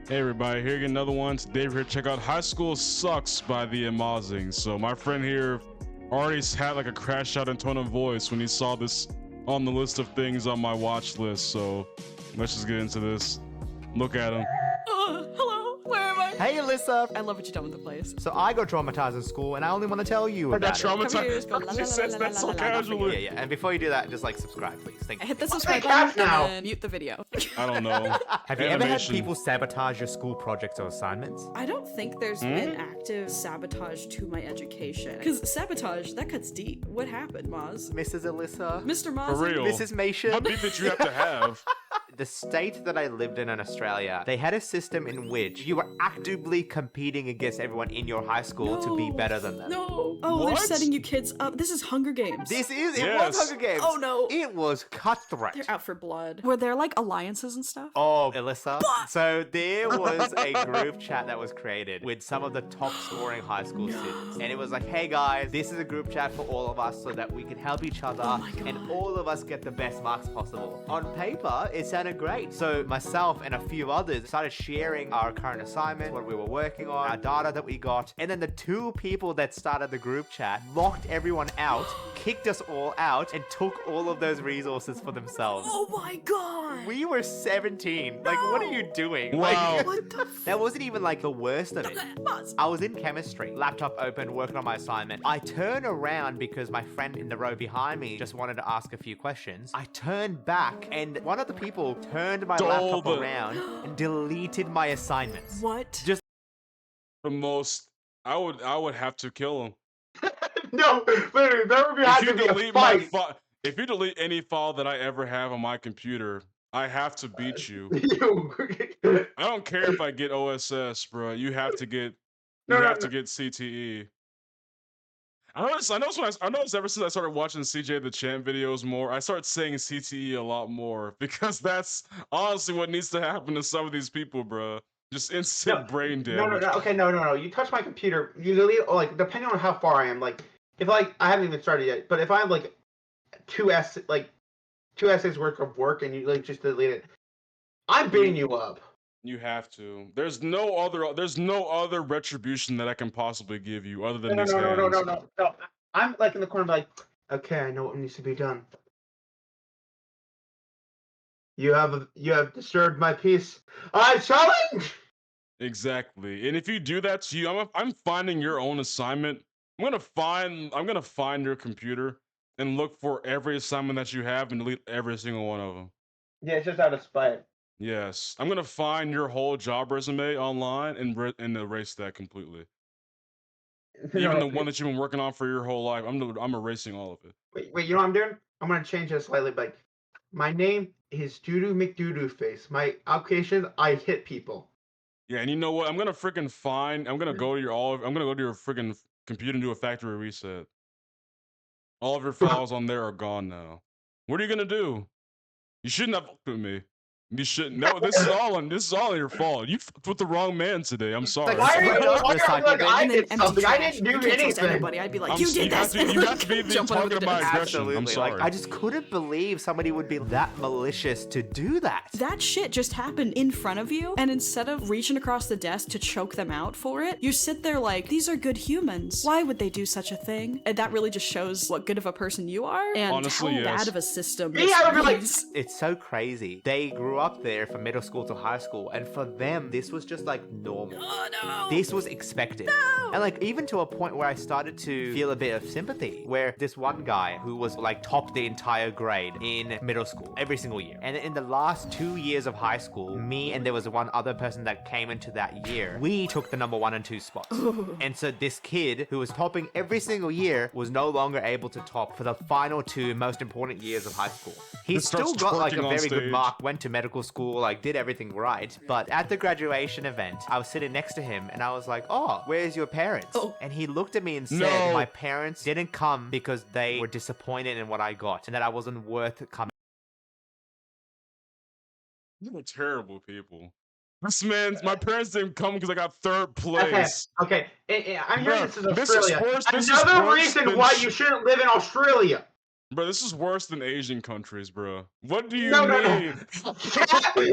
Hey everybody, here again another one. Today we're here to check out High School Sucks by the Amazing. So my friend here already had like a crash out in tone of voice when he saw this on the list of things on my watch list. So let's just get into this. Look at him. Hello, where am I? Hey, Alyssa. I love what you've done with the place. So I got traumatized in school, and I only want to tell you I got about it. Come here, traumatized. just go la, She la, says la, that la, so la, la, la, casually. Yeah, yeah. And before you do that, just like subscribe, please. Thank you. Hit the What's subscribe that button cat now? and then mute the video. I don't know. Have you ever had Animation. people sabotage your school projects or assignments? I don't think there's been active sabotage to my education. Because sabotage, that cuts deep. What happened, Maz? Mrs. Alyssa? Mr. Maz? For real. Mrs. Mation? How deep did you have to have? The state that I lived in Australia, they had a system in which you were actively competing against everyone in your high school to be better than them. No. Oh, they're What? setting you kids up. This is Hunger Games. It Yes. was Hunger Games. Oh, no. It was cutthroat. They're out for blood. Were there like alliances and stuff? Oh, Alyssa. So there was a group chat that was created with some of the top scoring high school students. And it was like, hey guys, this is a group chat for all of us so that we can help each other Oh my and God. all of us get the best marks possible. On paper, it sounded great. So myself and a few others started sharing our current assignment, what we were working on, our data that we got. And then the two people that started the group chat locked everyone out, kicked us all out, and took all of those resources for themselves. Oh my god. We were 17. Like, what are you doing? Wow. Like, What the that wasn't even like the worst of it. Maz. I was in chemistry, laptop open, working on my assignment. I turn around because my friend in the row behind me just wanted to ask a few questions. I turned back and one of the people turned my laptop Stole the- around and deleted my assignments. What? Just The most I would have to kill him. No, literally, there would have If to you be a delete my fight. file, if you delete any file that I ever have on my computer, I have to beat you. I don't care if I get OSS, bro. You have to get No, no, to no. get CTE. I noticed ever since I started watching CJ the Champ videos more, I started saying CTE a lot more because that's honestly what needs to happen to some of these people, bro. Just instant brain damage. No. Okay, no. You touch my computer. You delete, like, depending on how far I am. Like, if like I haven't even started yet, but if I have like two essays worth of work and you like just delete it, I'm beating you up. You have to. There's no other retribution that I can possibly give you other than No. these hands. I'm like in the corner, like, okay, I know what needs to be done. You have disturbed my peace. I challenge. Exactly. And if you do that to you, I'm finding your own assignment. I'm gonna find your computer and look for every assignment that you have and delete every single one of them. Yeah, it's just out of spite. Yes, I'm gonna find your whole job resume online and erase that completely. Even the one that you've been working on for your whole life, I'm erasing all of it. Wait, you know what I'm doing? I'm gonna change this slightly. Like, my name is Doodoo McDoodoo Face. My occupation, I hit people. Yeah, and you know what? I'm gonna go to your freaking computer and do a factory reset. All of your files on there are gone now. What are you gonna do? You shouldn't have fucked with me. You shouldn't. No, this is all your fault. You fucked with the wrong man today. I'm sorry. Like, Why are you Straight up why are you recycle like bin. I And then did empty something? I trash. didn't You do can't trust anything. anybody. I'd be like, I'm you s- did this. You have to be Jump on talking over about the aggression. I'm absolutely. sorry. Like, I just couldn't believe somebody would be that malicious to do that. That shit just happened in front of you, and instead of reaching across the desk to choke them out for it, you sit there like, these are good humans. Why would they do such a thing? And that really just shows what good of a person you are, and Honestly, how yes. bad of a system Yeah, this I would be like- is. It's so crazy. They grew up there from middle school to high school, and for them, this was just like normal. Oh no! This was expected. And like even to a point where I started to feel a bit of sympathy, where this one guy who was like top the entire grade in middle school every single year. And in the last 2 years of high school, me and there was one other person that came into that year, we took the number 1 and 2 spots. And so this kid who was topping every single year was no longer able to top for the final 2 most important years of high school. He Just still starts got like a twerking on very good stage. mark, went to medical school, like did everything right. But at the graduation event, I was sitting next to him and I was like, oh, where's your parents? Oh. And he looked at me and said, No. my parents didn't come because they were disappointed in what I got and that I wasn't worth coming. You are terrible people. My parents didn't come because I got third Okay, place. okay. I'm hearing Bruh, this is this is Australia. worse- this is Another worse reason than why sh- you shouldn't live in Australia. Bro, this is worse than Asian countries, bro. What do you No. mean?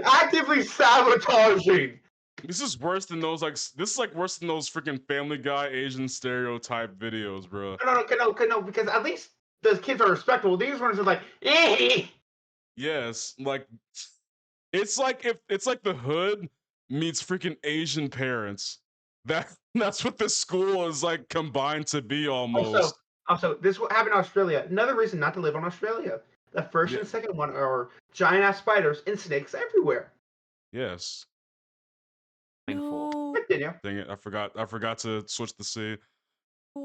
Actively sabotaging. This is worse than those this is like worse than those freaking Family Guy Asian stereotype videos, bro. No, because at least those kids are respectable. These ones are like, eh. Yes, like it's like if it's like the hood meets freaking Asian parents. That's what this school is like combined to be almost. Also, this will happen in Australia. Another reason not to live on Australia. The first and second one are giant ass spiders and snakes everywhere. Yes. No. Continue. Dang it, I forgot to switch the C.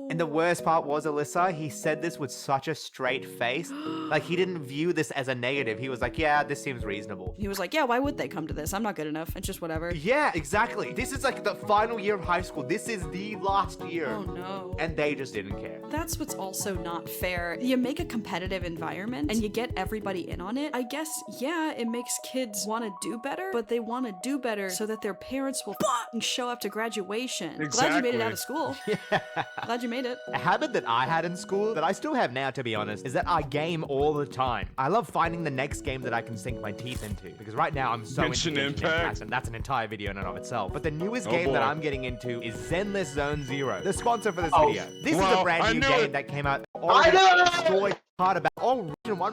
And the worst part was, Alyssa, he said this with such a straight face. Like, he didn't view this as a negative. He was like, yeah, this seems reasonable. He was like, yeah, why would they come to this? I'm not good enough. It's just whatever. Yeah, exactly. This is like the final year of high school. This is the last year. Oh no. And they just didn't care. That's what's also not fair. You make a competitive environment and you get everybody in on it. I guess, yeah, it makes kids want to do better, but they want to do better so that their parents will fucking show up to graduation. Glad you made it out of school. Yeah. Glad you made it. A habit that I had in school, that I still have now, to be honest, is that I game all the time. I love finding the next game that I can sink my teeth into, because right now I'm so into Genshin Genshin Impact. and that's an entire video in and of itself. But the newest Oh, game that boy. I'm getting into is Zenless Zone Zero, the sponsor for this Oh, video. This is wow, a brand I new knew game it. that came out. I know it! Destroyed hard about all region one,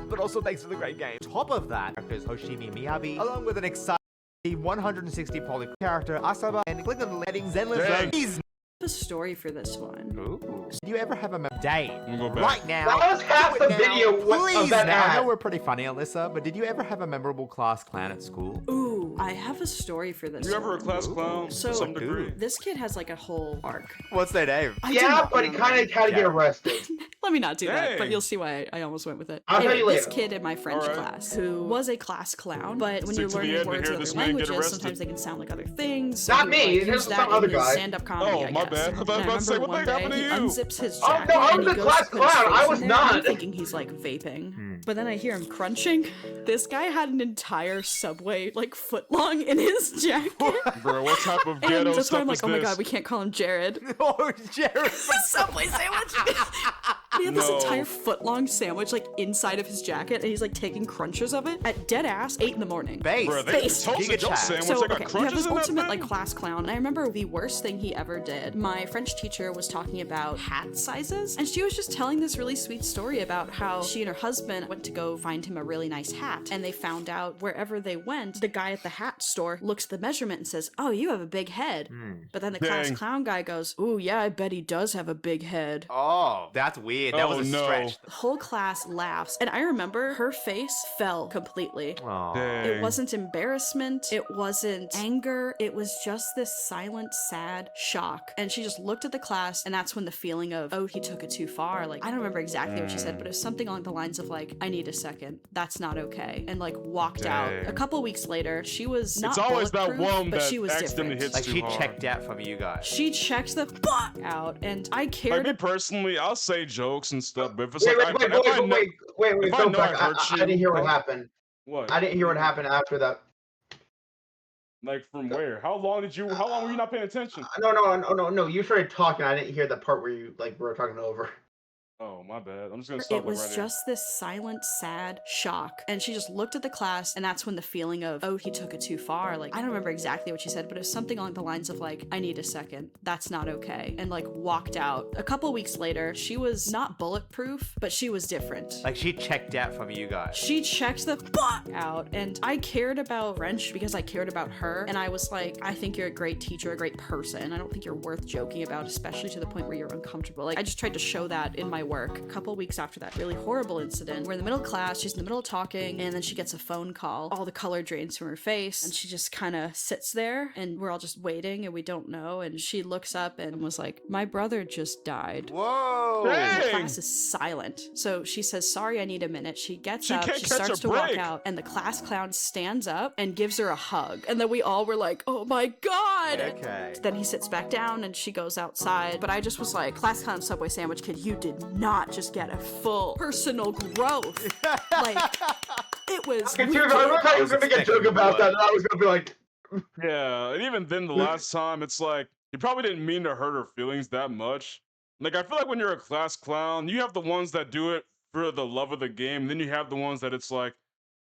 but also thanks to the great game. Top of that, characters Hoshimi Miyabi, along with an exciting 160 poly character Asaba, and click on letting Zenless Dang. Zone. These A story for this one. Ooh. Do you ever have a day I'm gonna go back. right now? That was half do it the now, video of please. that Now, I ad. know we're pretty funny, Alyssa, but did you ever have a memorable class clown at school? Ooh, I have a story for this You ever a one. class clown to So- some degree? This kid has like a whole arc. What's their name? I Yeah, didn't- but he kind of had to get arrested. Let me not do that, but Dang. you'll see why I almost went with it. I'll tell you This later. kid in my French Alright. class who was a class clown, but when Stick you're to the learning end to words hear in this other man get languages, arrested. sometimes they can sound like other things. So Not he, me, Like, it use was that some other in his guy. stand-up comedy, Oh, I my guess. bad. I thought And I about to say, remember what one the heck day happened he to you? unzips his Oh, jacket no, I and was he a goes class to put his clown. face I in was there, and I'm not. thinking he's like vaping. But then I hear him crunching. This guy had an entire Subway like foot long in his jacket. Bro, what type of And ghetto that's why stuff I'm like, is oh my this? god, we can't call him Jared. Oh, Jared. Subway sandwich. He had this No. entire foot-long sandwich like inside of his jacket, and he's like taking crunches of it at dead ass 8 in the morning. Base. Bro, they Face. toasted Giga your Chad. sandwich. So I got okay, we have crunches this in that ultimate thing? like class clown. And I remember the worst thing he ever did. My French teacher was talking about hat sizes, and she was just telling this really sweet story about how she and her husband went to go find him a really nice hat, and they found out wherever they went, the guy at the hat store looks at the measurement and says, "Oh, you have a big head." But then the class Dang. clown guy goes, "Ooh, yeah, I bet he does have a big head." Oh, that's weird. That Oh, was a no. stretch. The whole class laughs, and I remember her face fell completely. Oh. Dang. It wasn't embarrassment, it wasn't anger, it was just this silent, sad shock. And she just looked at the class, and that's when the feeling of, oh, he took it too far. Like, I don't remember exactly what she said, but it was something along the lines of, like, I need a second. That's not okay. And, like, walked out. Dang. A couple weeks later, she was not It's always that bulletproof, one but that she was accidentally different. hits Like, too she hard. checked out from you guys. She checked the fuck out, and I Like cared. me personally, I'll say jokes and stuff, but if it's Wait, like, if I know- if I go know back. I hurt I didn't hear what you- happened. what? I didn't hear what happened after that. Like from where? How long were you not paying attention? No. You started talking. I didn't hear the part where you like were talking over. Oh, my bad. I'm just gonna stop It was right just this silent, sad shock. And she just looked at the class, and that's when the feeling of, oh, he took it too far. Like, I don't remember exactly what she said, but it was something along the lines of, like, I need a second. That's not okay. And, like, walked out. A couple weeks later, she was not bulletproof, but she was different. Like, she checked out from you guys. She checked the fuck out, and I cared about French because I cared about her, and I was like, I think you're a great teacher, a great person. I don't think you're worth joking about, especially to the point where you're uncomfortable. Like, I just tried to show that in my work. A couple weeks after that really horrible incident, we're in the middle of class, she's in the middle of talking, and then she gets a phone call. All the color drains from her face, and she just kind of sits there, and we're all just waiting, and we don't know, and she looks up and was like, my brother just died. Whoa! And the Dang. class is silent. So she says, sorry, I need a minute. She gets She up, can't she catch starts a to walk break. out, and the class clown stands up and gives her a hug. And then we all were like, oh my god! Okay. Then he sits back down and she goes outside. But I just was like, class clown Subway sandwich kid, you did not just get a full personal growth. Like, it was. I remember how you was gonna make a joke about that, and I was gonna be like, Yeah, and even then, the last time, it's like you probably didn't mean to hurt her feelings that much. Like I feel like when you're a class clown, you have the ones that do it for the love of the game. Then you have the ones that it's like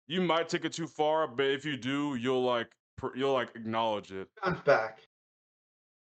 you might take it too far, but if you do, you'll like you'll like acknowledge it. Bounce back.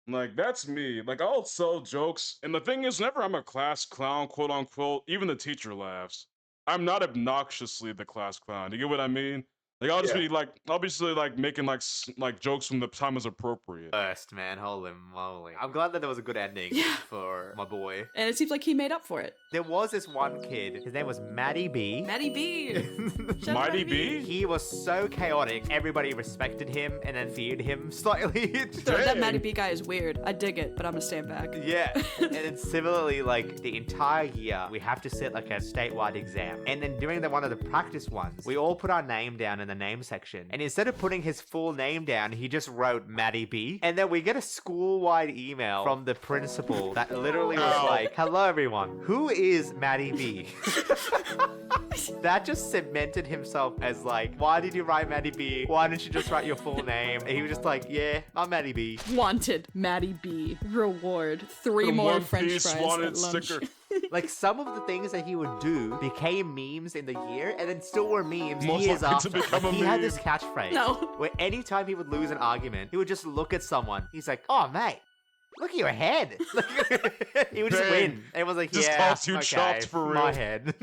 Like that's me. Like I'll sell jokes, and the thing is, whenever I'm a class clown, quote unquote, even the teacher laughs. I'm not obnoxiously the class clown. You get what I mean? Like I'll just Yeah. be like, obviously, like making like like jokes when the time is appropriate. First, man, holy moly! I'm glad that there was a good ending Yeah. for my boy. And it seems like he made up for it. There was this one kid. His name was Matty B. Matty B. Shout out Mighty Matty B? He was so chaotic. Everybody respected him and then feared him slightly. That Dang. Matty B guy is weird. I dig it, but I'm gonna stand back. Yeah, and then similarly, like the entire year, we have to sit like a statewide exam, and then during one of the practice ones, we all put our name down in the name section, and instead of putting his full name down, he just wrote Matty B, and then we get a school-wide email from the principal that literally was Ow. like, "Hello everyone, who is Matty B?" That just cemented himself as like, why did you write Matty B? Why didn't you just write your full name? And he was just like, yeah, I'm Matty B. Wanted Matty B. Reward 3 The more One French Piece fries wanted at lunch. sticker. Like some of the things that he would do became memes in the year and then still were memes Most years likely to after. become Like, a he had meme. this catchphrase No. where anytime he would lose an argument, he would just look at someone. He's like, oh mate, look at your head. He would just Dang. win. Everyone's like, Just yeah, toss you okay, chopped for my real." head.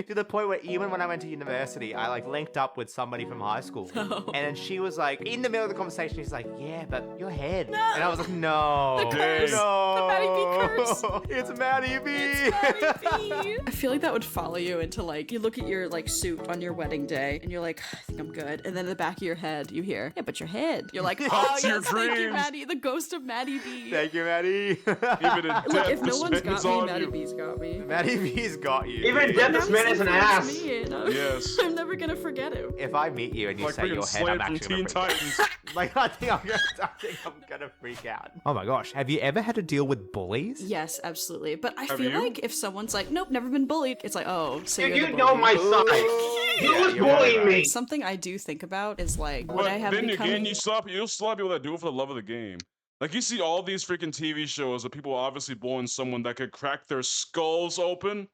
To the point where even when I went to university, I like linked up with somebody from high school. No. And then she was like, in the middle of the conversation, she's like, yeah, but your head. No. And I was like, no. The curse. No. The Matty B curse. It's Matty B. It's Matty B. I feel like that would follow you into like, you look at your like suit on your wedding day and you're like, I think I'm good. And then in the back of your head, you hear, yeah, but your head. You're like, oh, Haunt your yes, thank you, dreams. Matty. The ghost of Matty B. Thank you, Maddie. Even in Look, death, if no this one's man got is me, on Matty you. B's got me. Maddie B's got you. Even dude. death, Now this he's man is an influenced ass. me, and I'm, Yes. I'm never gonna forget him. If I meet you and you Like say freaking your head, Slade I'm from actually Teen gonna freak Titans. out. Like, I think I'm gonna freak out. Oh my gosh, have you ever had to deal with bullies? Yes, absolutely. But I Have feel you? like if someone's like, nope, never been bullied, it's like, oh, so Dude, you're you the know bully. my Ooh. side. Who Yeah, was you're right, bullying right. me? Something I do think about is like, would But I have then become... again, you'll still have people that do it for the love of the game. Like you see all these freaking TV shows of people obviously bullying someone that could crack their skulls open,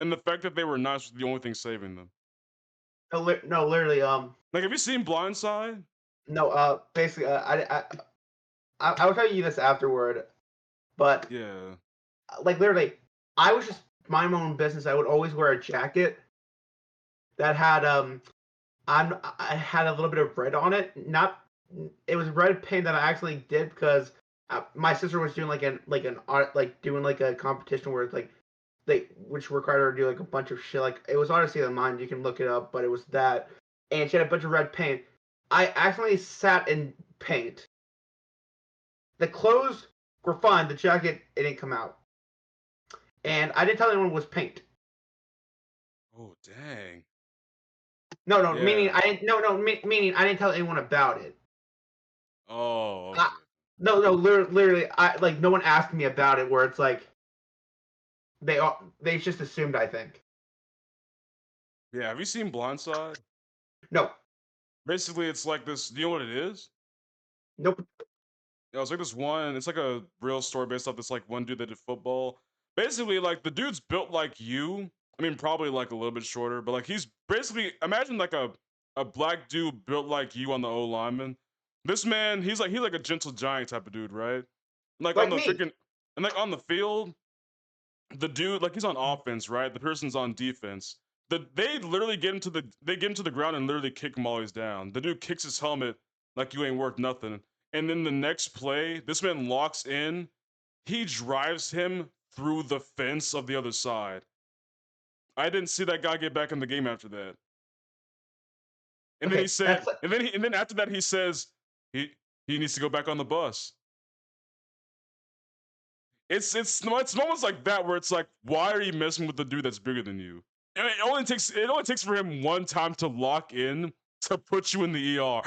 and the fact that they were nice was the only thing saving them. No, literally, Like, have you seen Blindside? no, basically, I will tell you this afterward, but Yeah. like literally, I was just minding my own business. I would always wear a jacket that had I had a little bit of red on it. Not, it was red paint that I actually did because my sister was doing like an art, like doing like a competition where it's like which required her to do like a bunch of shit. Like it was honestly on mine. You can look it up, but it was that, and she had a bunch of red paint. I accidentally sat in paint. The clothes were fine. The jacket, it didn't come out. And I didn't tell anyone it was paint. Oh dang. No, Yeah. meaning I didn't. Meaning I didn't tell anyone about it. Oh. Okay. No, literally, I like no one asked me about it. Where it's like they just assumed. I think. Yeah. Have you seen Blindside? No, Basically, it's like this. Do you know what it is? nope. Yeah, it's like this one. It's like a real story based off this like one dude that did football. Basically, like the dude's built like you. I mean, probably like a little bit shorter, but like he's basically imagine like a black dude built like you on the O lineman. This man, he's like a gentle giant type of dude, right? Like on the Like me. freaking and like on the field, the dude like he's on offense, right? The person's on defense. They literally get into the ground and literally kick Molly's down. The dude kicks his helmet like you ain't worth nothing. And then the next play, this man locks in. He drives him through the fence of the other side. I didn't see that guy get back in the game after that. And then Okay, he said, that's like- and then after that he says he needs to go back on the bus. It's moments like that where it's like, why are you messing with the dude that's bigger than you? And it only takes for him one time to lock in to put you in the ER.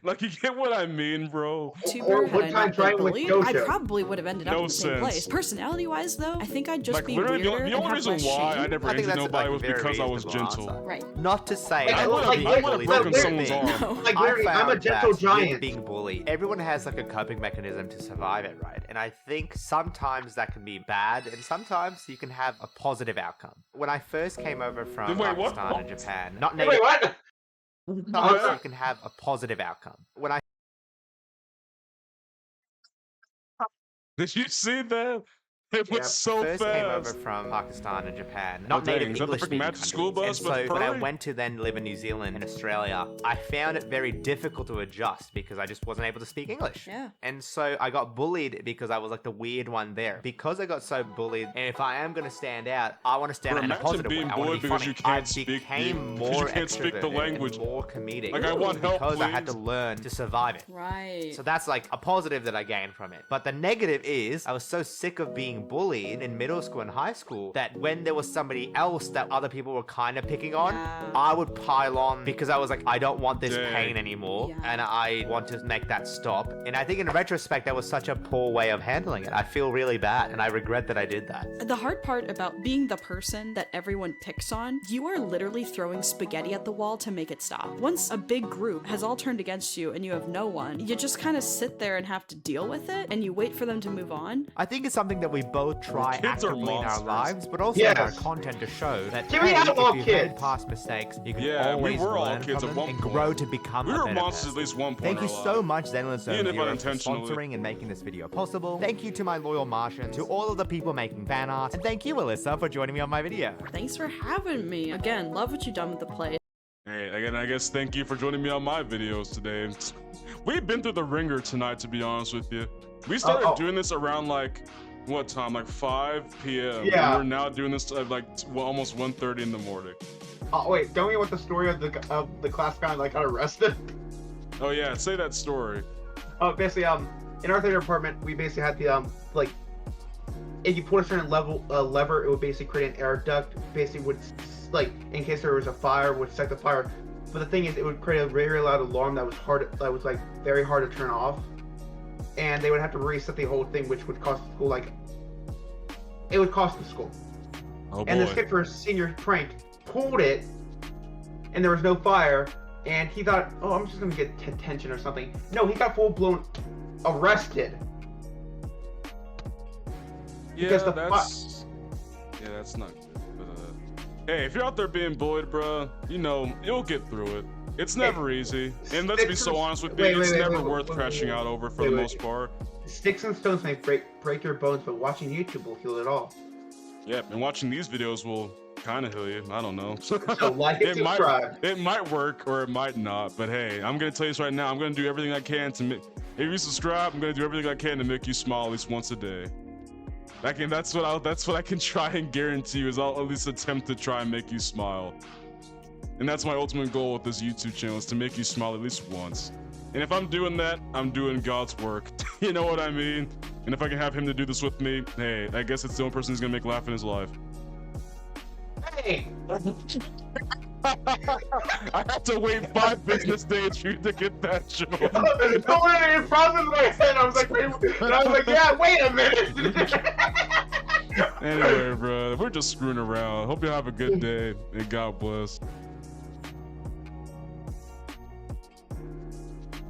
Like, you get what I mean, bro? Tuber, had what I time not been driving with bullied, Jojo? I probably would have ended up No in the same sense. place. Personality-wise, though, I think I'd just Like, be literally, weirder the and only have reason less why shame. I never I think injured that's nobody like was very because I was reasonable gentle. answer. Right. Not to say Like, that I being would've bullied is broken a someone's thing. arm. No. Like I literally, I'm a found gentle that giant. with being bullied, everyone has like a coping mechanism to survive it, right? And I think sometimes that can be bad, and sometimes you can have a positive outcome. When I first came over from Wait, what? Pakistan and Japan, not Wait, native, what? so you can have a positive outcome. When I Did you see that? It was Yep. so first came over fast. from Pakistan and Japan, Oh, not dang, native is that the English freaking speaking magic school countries. bus And with so when I furry? went to then live in New Zealand and Australia, I found it very difficult to adjust because I just wasn't able to speak English. Yeah. And so I got bullied because I was like the weird one there. Because I got so bullied, and if I am going to stand out, I want to stand Bro, out in a imagine positive way. being I want bullied to be because funny. you can't I speak became because more you can't speak the extroverted language. and more comedic. Like, I want help, because I had to please. learn to survive it. Right. So that's like a positive that I gained from it. But the negative is I was so sick of being bullied in middle school and high school that when there was somebody else that other people were kind of picking on, Yeah. I would pile on because I was like, I don't want this Dang. pain anymore Yeah. and I want to make that stop. And I think in retrospect, that was such a poor way of handling it. I feel really bad and I regret that I did that. The hard part about being the person that everyone picks on, you are literally throwing spaghetti at the wall to make it stop. Once a big group has all turned against you and you have no one, you just kind of sit there and have to deal with it and you wait for them to move on. I think it's something that we both try Kids are actively in our monsters. lives, but also in our Yes. content to show that Can we hey, have if all you've kids? made past mistakes, you can Yeah, we always were all learn kids from at them one and point. grow to become We a were better monsters at person. least one point Thank in you our so life. much, Zenless Zone Even if Europe, for unintentionally. sponsoring and making this video possible. Thank you to my loyal Martians, to all of the people making fan art, and thank you, Alyssa, for joining me on my video. Thanks for having me. Again, love what you've done with the play. Hey, again, I guess thank you for joining me on my videos today. We've been through the ringer tonight, to be honest with you. We started doing this around like, what time? Like 5 p.m. Yeah. And we're now doing this at like almost 1:30 in the morning. Oh wait, tell me what the story of the class guy like got arrested. Oh yeah, say that story. Oh, basically, in our theater department, we basically had the like, if you pull a certain lever, it would basically create an air duct. Basically, would like in case there was a fire, would set the fire. But the thing is, it would create a very loud alarm that was like very hard to turn off, and they would have to reset the whole thing, which would cost the school like, it would cost the school. Oh And this boy. kid for a senior prank pulled it, and there was no fire, and he thought, oh, I'm just gonna get detention or something. No, he got full blown arrested. Yeah, because the that's not good. But, hey, if you're out there being bullied, bro, you know you'll get through it. It's never easy, and let's be so honest with you, it's never worth crashing out over for the most part. Sticks and stones may break your bones, but watching YouTube will heal it all. Yep, and watching these videos will kind of heal you. I don't know. So like and subscribe. It might work or it might not, but hey, I'm gonna tell you this right now. I'm gonna do everything I can to make. If you subscribe, I'm gonna do everything I can to make you smile at least once a day. That's what I can try and guarantee you is I'll at least attempt to try and make you smile. And that's my ultimate goal with this YouTube channel, is to make you smile at least once. And if I'm doing that, I'm doing God's work. You know what I mean? And if I can have him to do this with me, hey, I guess it's the only person who's gonna make laugh in his life. Hey, I have to wait 5 business days for you to get that joke. don't let it process in my head. I was like, yeah, wait a minute. Anyway, bro, we're just screwing around. Hope you have a good day, and God bless.